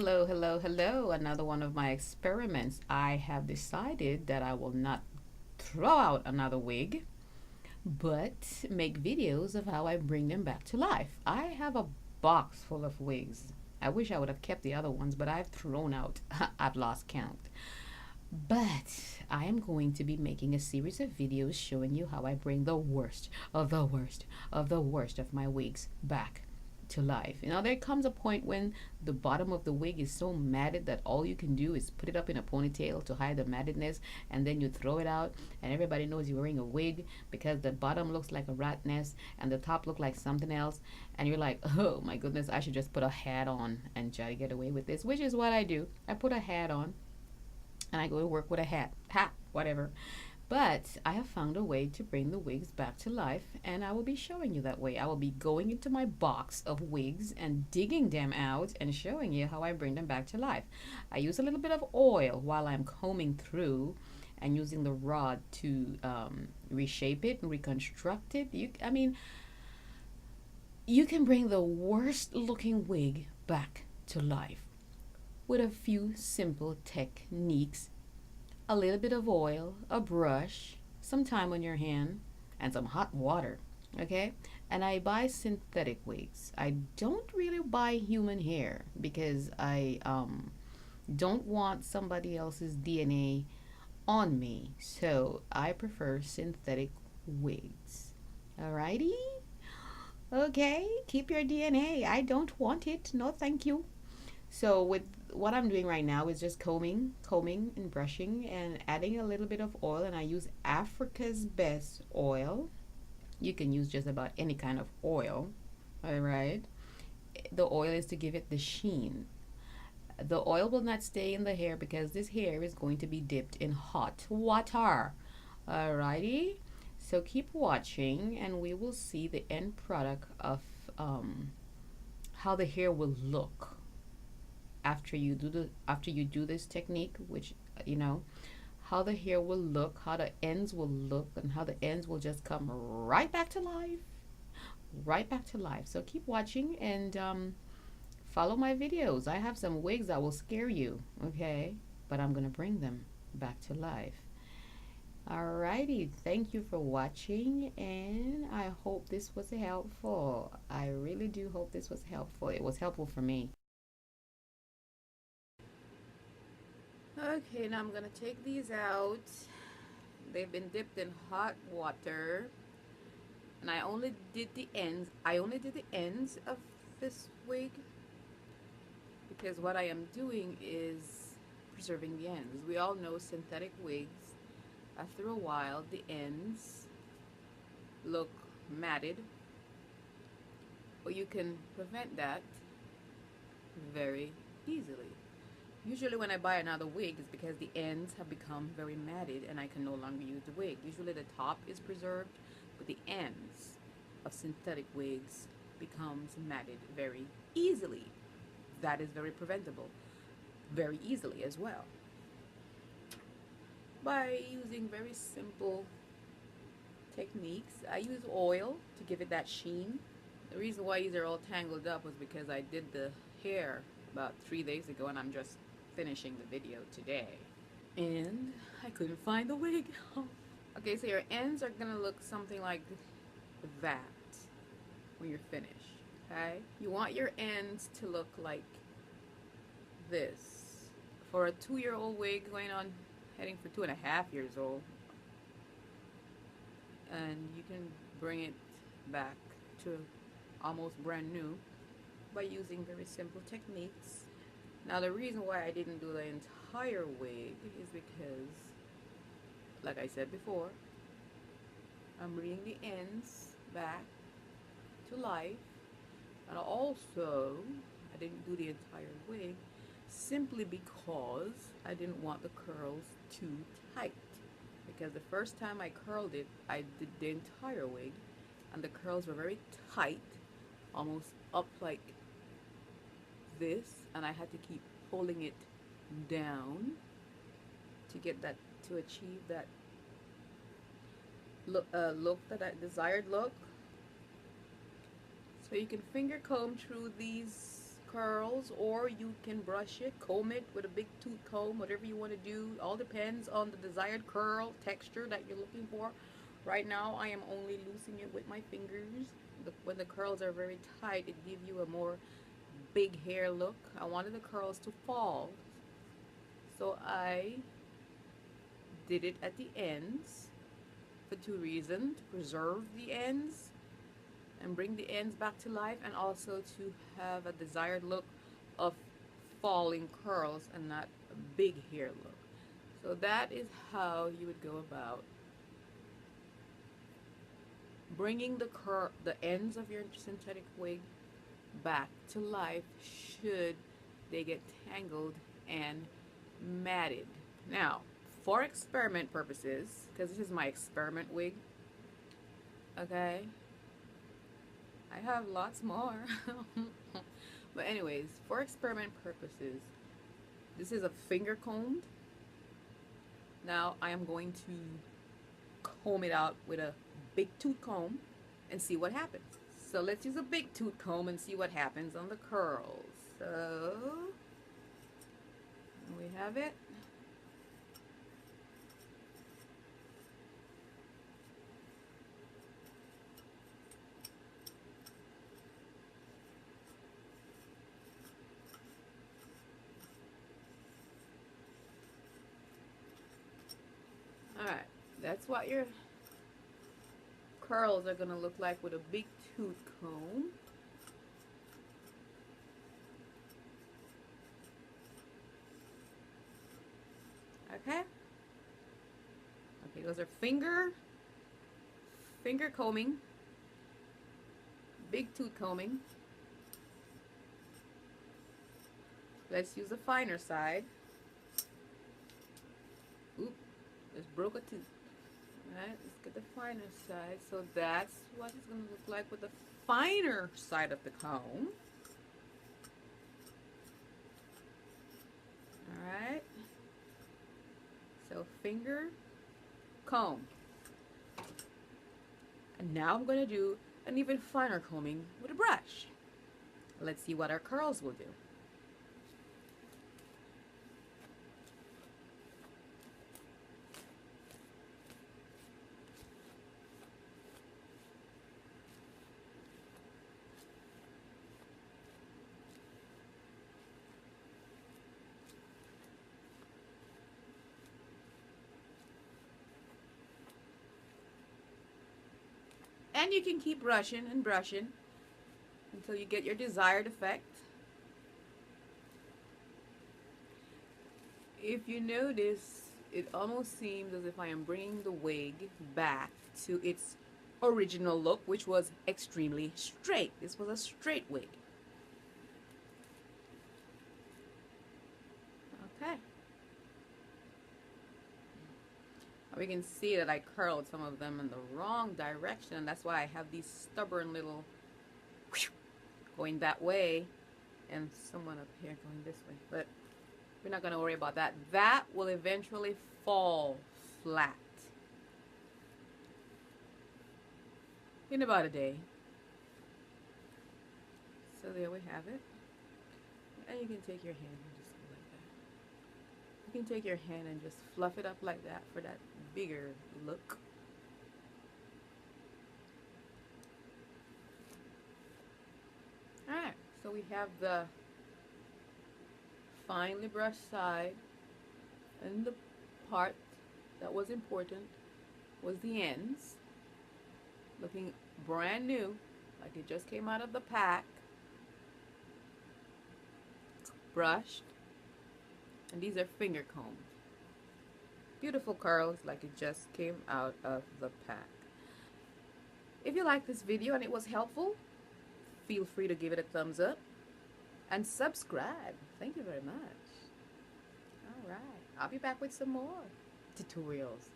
Hello, hello, hello. Another one of my experiments. I have decided that I will not throw out another wig, but make videos of how I bring them back to life. I have a box full of wigs. I wish I would have kept the other ones, but I've thrown out. I've lost count. But I am going to be making a series of videos showing you how I bring the worst of the worst of the worst of my wigs back to life. You know, there comes a point when the bottom of the wig is so matted that all you can do is put it up in a ponytail to hide the mattedness, and then you throw it out, and everybody knows you're wearing a wig because the bottom looks like a rat nest and the top looks like something else, and you're like, oh my goodness, I should just put a hat on and try to get away with this, which is what I do. I put a hat on and I go to work with a hat, whatever. But I have found a way to bring the wigs back to life, and I will be showing you that way. I will be going into my box of wigs and digging them out and showing you how I bring them back to life. I use a little bit of oil while I'm combing through and using the rod to reshape it and reconstruct it. You can bring the worst looking wig back to life with a few simple techniques: a little bit of oil, a brush, some time on your hand, and some hot water. Okay? And I buy synthetic wigs. I don't really buy human hair because I don't want somebody else's DNA on me. So I prefer synthetic wigs. Alrighty? Okay, keep your DNA. I don't want it. No, thank you. So with what I'm doing right now is just combing and brushing and adding a little bit of oil, and I use Africa's Best oil. You can use just about any kind of oil. All right. The oil is to give it the sheen. The oil will not stay in the hair because this hair is going to be dipped in hot water. Alrighty. So keep watching and we will see the end product of how the hair will look after you do this technique, which you know how the hair will look, how the ends will look, and how the ends will just come right back to life, right back to life. So keep watching and follow my videos. I have some wigs that will scare you, okay, but I'm gonna bring them back to life. Alrighty, thank you for watching, and I hope this was helpful. I really do hope this was helpful. It was helpful for me. Okay, now I'm gonna take these out. They've been dipped in hot water, and I only did the ends. I only did the ends of this wig because what I am doing is preserving the ends. We all know synthetic wigs, after a while, the ends look matted, but you can prevent that very easily. Usually when I buy another wig, it's because the ends have become very matted and I can no longer use the wig. Usually the top is preserved, but the ends of synthetic wigs becomes matted very easily. That is very preventable, very easily as well, by using very simple techniques. I use oil to give it that sheen. The reason why these are all tangled up was because I did the hair about 3 days ago and I'm just finishing the video today. And I couldn't find the wig. Okay, so your ends are gonna look something like that when you're finished. Okay? You want your ends to look like this. For a 2-year-old wig going on heading for 2.5 years old. And you can bring it back to almost brand new by using very simple techniques. Now the reason why I didn't do the entire wig is because, like I said before, I'm bringing the ends back to life. And also, I didn't do the entire wig simply because I didn't want the curls too tight. Because the first time I curled it, I did the entire wig and the curls were very tight, almost up like this, and I had to keep pulling it down to get that, to achieve that look that I desired look. So you can finger comb through these curls, or you can brush it, comb it with a big tooth comb, whatever you want to do. All depends on the desired curl texture that you're looking for. Right now I am only loosening it with my fingers. When the curls are very tight, it gives you a more big hair look. I wanted the curls to fall, so I did it at the ends for two reasons: to preserve the ends and bring the ends back to life, and also to have a desired look of falling curls and not a big hair look. So that is how you would go about bringing the ends of your synthetic wig back to life should they get tangled and matted. Now, for experiment purposes, because this is my experiment wig, okay, I have lots more. But anyways, for experiment purposes, this is a finger combed. Now I am going to comb it out with a big tooth comb and see what happens. So let's use a big tooth comb and see what happens on the curls. So we have it. Alright, that's what your curls are going to look like with a big tooth comb. Okay? Okay, those are finger combing, big tooth combing. Let's use the finer side. Oop, just broke a tooth. Alright, let's get the finer side. So that's what it's going to look like with the finer side of the comb. Alright. So finger, comb. And now I'm going to do an even finer combing with a brush. Let's see what our curls will do. And you can keep brushing and brushing until you get your desired effect. If you notice, it almost seems as if I am bringing the wig back to its original look, which was extremely straight. This was a straight wig. Okay. We can see that I curled some of them in the wrong direction, and that's why I have these stubborn little going that way and someone up here going this way. But we're not going to worry about that. That will eventually fall flat in about a day. So there we have it. And you can take your hand and just go like that. You can take your hand and just fluff it up like that for that bigger look. Alright, so we have the finely brushed side, and the part that was important was the ends, looking brand new, like it just came out of the pack, brushed, and these are finger combed. Beautiful curls like it just came out of the pack. If you like this video and it was helpful, feel free to give it a thumbs up and subscribe. Thank you very much. Alright, I'll be back with some more tutorials.